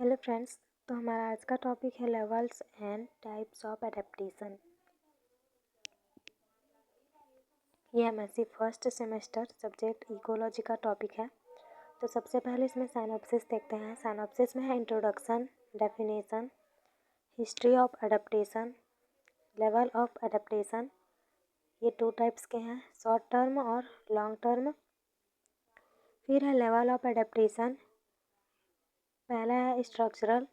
Hello friends. तो हमारा आज का टॉपिक है levels and types of adaptation. ये MSc first semester subject ecology का टॉपिक है। तो सबसे पहले इसमें साइनॉप्सिस देखते हैं। साइनॉप्सिस में है introduction, definition, history of adaptation, level of adaptation. ये 2 टाइप्स के हैं, शॉर्ट टर्म और लॉन्ग टर्म। फिर है लेवल ऑफ एडेप्टेशन। पहला है स्ट्रक्चरल,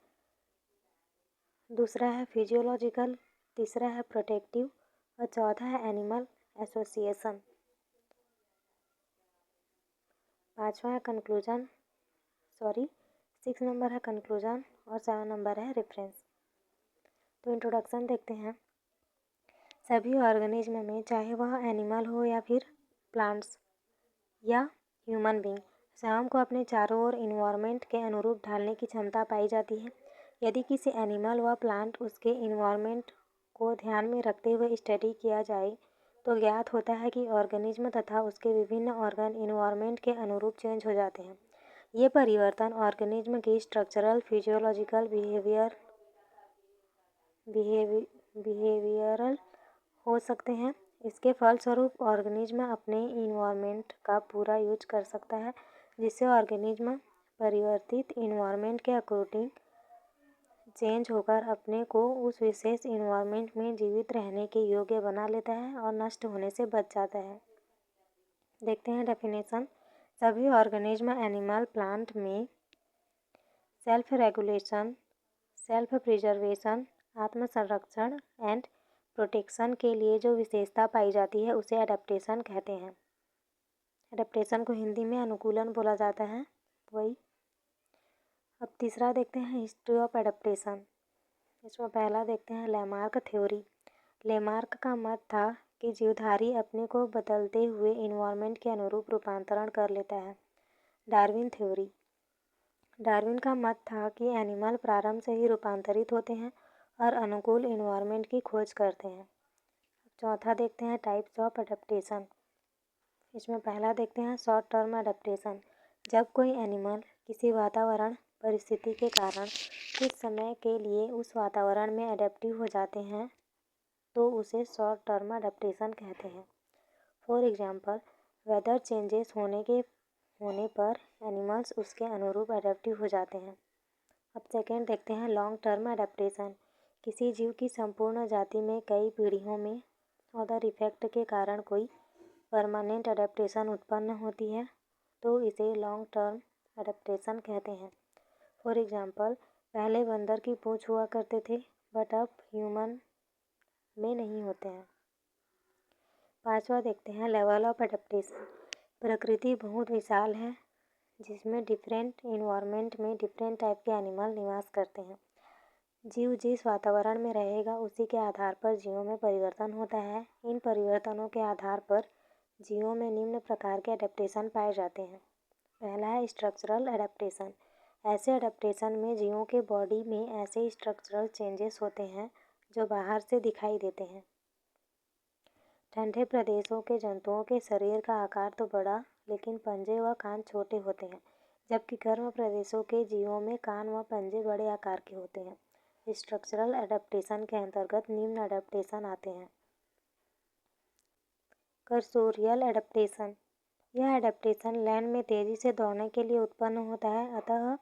दूसरा है फिजियोलॉजिकल, तीसरा है प्रोटेक्टिव और चौथा है एनिमल एसोसिएशन। पाँचवा है कंक्लूजन, 6 नंबर है कंक्लूजन और 7 नंबर है रेफरेंस। तो इंट्रोडक्शन देखते हैं। सभी ऑर्गेनिज्म में, चाहे वह एनिमल हो या फिर प्लांट्स या ह्यूमन बीइंग, स्वयं को अपने चारों ओर इन्वायरमेंट के अनुरूप ढालने की क्षमता पाई जाती है। यदि किसी एनिमल व प्लांट उसके इन्वायरमेंट को ध्यान में रखते हुए स्टडी किया जाए तो ज्ञात होता है कि ऑर्गेनिज्म तथा उसके विभिन्न ऑर्गन इन्वायरमेंट के अनुरूप चेंज हो जाते हैं। ये परिवर्तन ऑर्गेनिज्म की स्ट्रक्चरल, फिजियोलॉजिकल, बिहेवियरल हो सकते हैं। इसके फलस्वरूप ऑर्गेनिज्म अपने इन्वायरमेंट का पूरा यूज कर सकता है, जिससे ऑर्गेनिज्म परिवर्तित इन्वायरमेंट के अकॉर्डिंग चेंज होकर अपने को उस विशेष इन्वायरमेंट में जीवित रहने के योग्य बना लेता है और नष्ट होने से बच जाता है। देखते हैं डेफिनेशन। सभी ऑर्गेनिज्म, एनिमल, प्लांट में सेल्फ रेगुलेशन, सेल्फ प्रिजर्वेशन, आत्मसंरक्षण एंड प्रोटेक्शन के लिए जो विशेषता पाई जाती है उसे एडेप्टेशन कहते हैं। एडेप्टेशन को हिंदी में अनुकूलन बोला जाता है, वही। अब तीसरा देखते हैं हिस्ट्री ऑफ एडेप्टेशन। इसमें पहला देखते हैं लेमार्क थ्योरी। लेमार्क का मत था कि जीवधारी अपने को बदलते हुए इन्वायरमेंट के अनुरूप रूपांतरण कर लेता है। Darwin theory. डार्विन का मत था कि एनिमल प्रारंभ से ही रूपांतरित होते हैं और अनुकूल इन्वायरमेंट की खोज करते हैं। चौथा देखते हैं टाइप्स ऑफ एडेप्टेशन। इसमें पहला देखते हैं शॉर्ट टर्म एडेप्टेशन। जब कोई एनिमल किसी वातावरण परिस्थिति के कारण कुछ समय के लिए उस वातावरण में एडेप्टिव हो जाते हैं तो उसे शॉर्ट टर्म एडेप्टेशन कहते हैं। फॉर एग्जांपल, वेदर चेंजेस होने पर एनिमल्स उसके अनुरूप एडेप्टिव हो जाते हैं। अब सेकेंड देखते हैं लॉन्ग टर्म एडेप्टेशन। किसी जीव की संपूर्ण जाति में कई पीढ़ियों में अदर इफेक्ट के कारण कोई परमानेंट एडेप्टेशन उत्पन्न होती है तो इसे लॉन्ग टर्म एडेप्टेशन कहते हैं। फॉर एग्जांपल, पहले बंदर की पूंछ हुआ करते थे बट अब ह्यूमन में नहीं होते हैं। पांचवा देखते हैं लेवल ऑफ एडेप्टेशन। प्रकृति बहुत विशाल है जिसमें डिफरेंट इन्वायरमेंट में डिफरेंट टाइप के एनिमल निवास करते हैं। जीव जिस वातावरण में रहेगा उसी के आधार पर जीवों में परिवर्तन होता है। इन परिवर्तनों के आधार पर जीवों में निम्न प्रकार के एडेप्टेशन पाए जाते हैं। पहला है स्ट्रक्चरल एडेप्टेशन। ऐसे एडेप्टेशन में जीवों के बॉडी में ऐसे स्ट्रक्चरल चेंजेस होते हैं जो बाहर से दिखाई देते हैं। ठंडे प्रदेशों के जंतुओं के शरीर का आकार तो बड़ा लेकिन पंजे व कान छोटे होते हैं, जबकि गर्म प्रदेशों के जीवों में कान व पंजे बड़े आकार के होते हैं। स्ट्रक्चरल एडेप्टेशन के अंतर्गत निम्न एडेप्टेशन आते हैं। Cursorial adaptation. यह एडेप्टेशन लैंड में तेजी से दौड़ने के लिए उत्पन्न होता है, अतः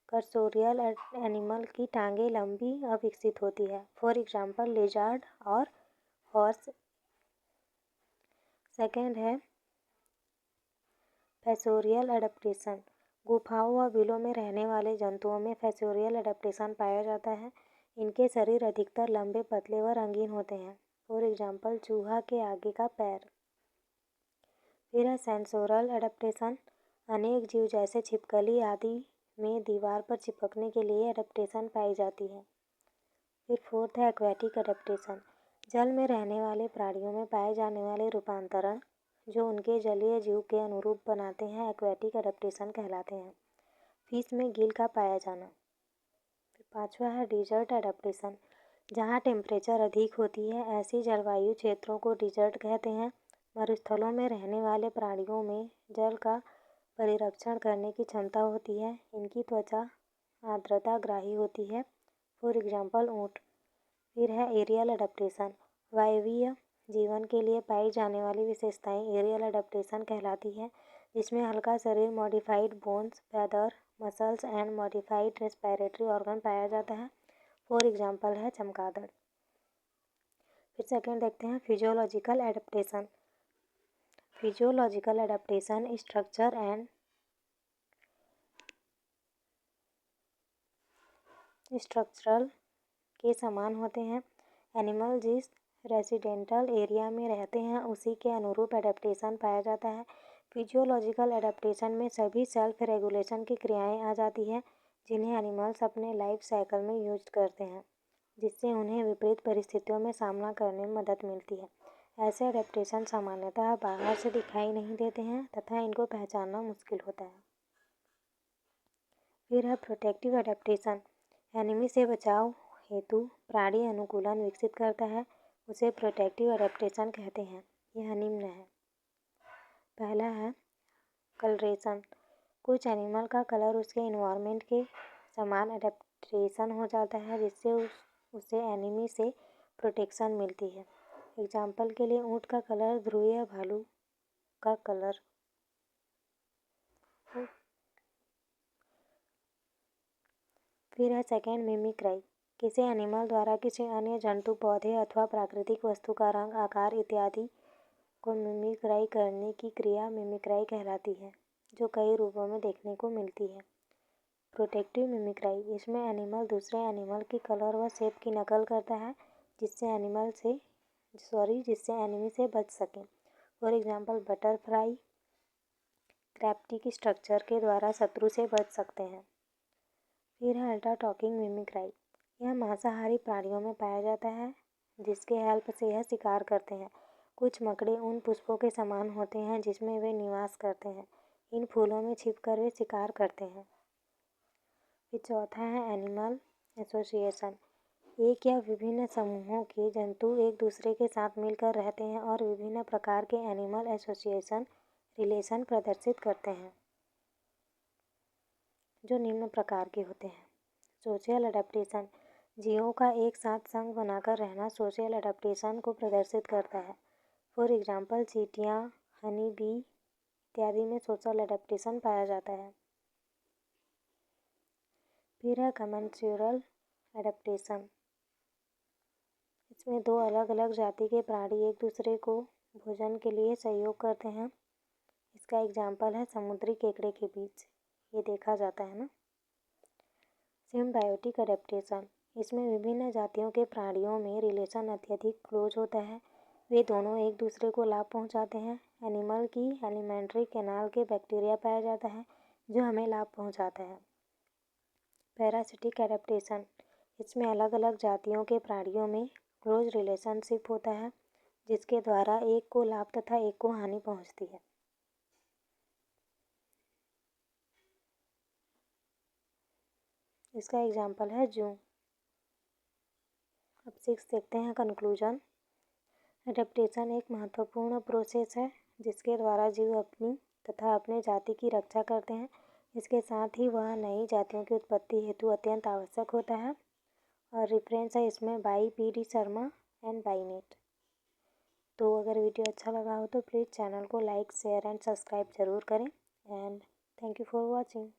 कर्सोरियल एनिमल की टांगें लंबी और विकसित होती है। फॉर एग्जाम्पल लिजार्ड और हॉर्स। सेकेंड है फैसोरियल एडेप्टेशन। गुफाओं व बिलों में रहने वाले जंतुओं में फैसोरियल एडेप्टेशन पाया जाता है। इनके शरीर अधिकतर लंबे, पतले व रंगीन होते हैं। फॉर एग्जाम्पल चूहा के आगे का पैर। फिर है सेंसोरल एडेप्टेशन। अनेक जीव जैसे छिपकली आदि में दीवार पर चिपकने के लिए एडेप्टेशन पाई जाती है। फिर फोर्थ है एक्वेटिक एडेप्टेशन। जल में रहने वाले प्राणियों में पाए जाने वाले रूपांतरण जो उनके जलीय जीव के अनुरूप बनाते हैं एक्वेटिक एडेप्टेशन कहलाते हैं। फिश में गिल का पाया जाना। फिर पांचवा है डिजर्ट एडेप्टेशन। जहाँ टेम्परेचर अधिक होती है ऐसी जलवायु क्षेत्रों को डिजर्ट कहते हैं। मरुस्थलों में रहने वाले प्राणियों में जल का परिरक्षण करने की क्षमता होती है। इनकी त्वचा आर्द्रताग्राही होती है। फॉर एग्जाम्पल ऊँट। फिर है एरियल अडेप्टेशन। वायवीय जीवन के लिए पाई जाने वाली विशेषताएं एरियल अडेप्टेशन कहलाती है, जिसमें हल्का शरीर, modified bones, feather, muscles and modified respiratory organ पाया जाता है। फॉर एग्जाम्पल है चमगादड़। फिर सेकेंड देखते हैं physiological adaptation. Physiological adaptation structural के समान होते हैं। एनिमल जिस रेसिडेंटल एरिया में रहते हैं उसी के अनुरूप एडेप्टेशन पाया जाता है। फिजियोलॉजिकल एडेप्टेशन में सभी सेल्फ रेगुलेशन की क्रियाएं आ जाती हैं जिन्हें एनिमल्स अपने लाइफ साइकिल में यूज करते हैं, जिससे उन्हें विपरीत परिस्थितियों में सामना करने में मदद मिलती है। ऐसे एडेप्टेशन सामान्यतः बाहर से दिखाई नहीं देते हैं तथा इनको पहचानना मुश्किल होता है। फिर है प्रोटेक्टिव एडेप्टेशन। एनिमी से बचाव हेतु प्राणी अनुकूलन विकसित करता है, उसे प्रोटेक्टिव एडेप्टेशन कहते हैं। यह निम्न है। पहला है कलरेशन। कुछ एनिमल का कलर उसके इन्वायरमेंट के समान एडेप्टेशन हो जाता है, जिससे उसे एनिमी से प्रोटेक्शन मिलती है। एग्जाम्पल के लिए ऊँट का कलर ध्रुवीय भालू का कलर। फिर है सेकेंड मिमिक्राई। किसी एनिमल द्वारा किसी अन्य जंतु, पौधे अथवा प्राकृतिक वस्तु का रंग, आकार इत्यादि को मिमिक्राई करने की क्रिया मिमिक्राई कहलाती है, जो कई रूपों में देखने को मिलती है। प्रोटेक्टिव मिमिक्राई। इसमें एनिमल दूसरे एनिमल की कलर व शेप की नकल करता है जिससे एनिमी से बच सके। For example butterfly cryptic structure के द्वारा शत्रु से बच सकते हैं। फिर है अल्ट्रा टॉकिंग मिमिक्राई। यह मांसाहारी प्राणियों में पाया जाता है, जिसके हेल्प से यह शिकार करते हैं। कुछ मकड़े उन पुष्पों के समान होते हैं जिसमें वे निवास करते हैं। इन फूलों में छिपकर वे शिकार करते हैं। फिर चौथा है एनिमल एसोसिएशन। एक या विभिन्न समूहों के जंतु एक दूसरे के साथ मिलकर रहते हैं और विभिन्न प्रकार के एनिमल एसोसिएशन रिलेशन प्रदर्शित करते हैं, जो निम्न प्रकार के होते हैं। Social adaptation. जीवों का एक साथ संग बनाकर रहना सोशल एडेप्टेशन को प्रदर्शित करता है। फॉर एग्जाम्पल चींटियाँ, हनी बी इत्यादि में सोशल एडेप्टेशन पाया जाता है। फिर है कमेंसुरल एडेप्टेशन। इसमें दो अलग अलग जाति के प्राणी एक दूसरे को भोजन के लिए सहयोग करते हैं। इसका एग्जाम्पल है समुद्री केकड़े के बीच, ये देखा जाता है ना। Symbiotic adaptation. इसमें विभिन्न जातियों के प्राणियों में रिलेशन अत्यधिक क्लोज होता है, वे दोनों एक दूसरे को लाभ पहुंचाते हैं। एनिमल की एलिमेंट्री कैनाल के बैक्टीरिया पाया जाता है जो हमें लाभ पहुंचाता है। Parasitic adaptation. इसमें अलग अलग जातियों के प्राणियों में क्लोज रिलेशनशिप होता है, जिसके द्वारा एक को लाभ तथा एक को हानि पहुंचती है। इसका एग्जाम्पल है जू। अब 6 देखते हैं कंक्लूजन। एडेप्टेशन एक महत्वपूर्ण प्रोसेस है जिसके द्वारा जीव अपनी तथा अपने जाति की रक्षा करते हैं। इसके साथ ही वह नई जातियों की उत्पत्ति हेतु अत्यंत आवश्यक होता है। और रेफरेंस है इसमें बाई पी.डी. शर्मा एंड बाईनेट। तो अगर वीडियो अच्छा लगा हो तो प्लीज़ चैनल को लाइक, शेयर एंड सब्सक्राइब ज़रूर करें। And thank you for watching.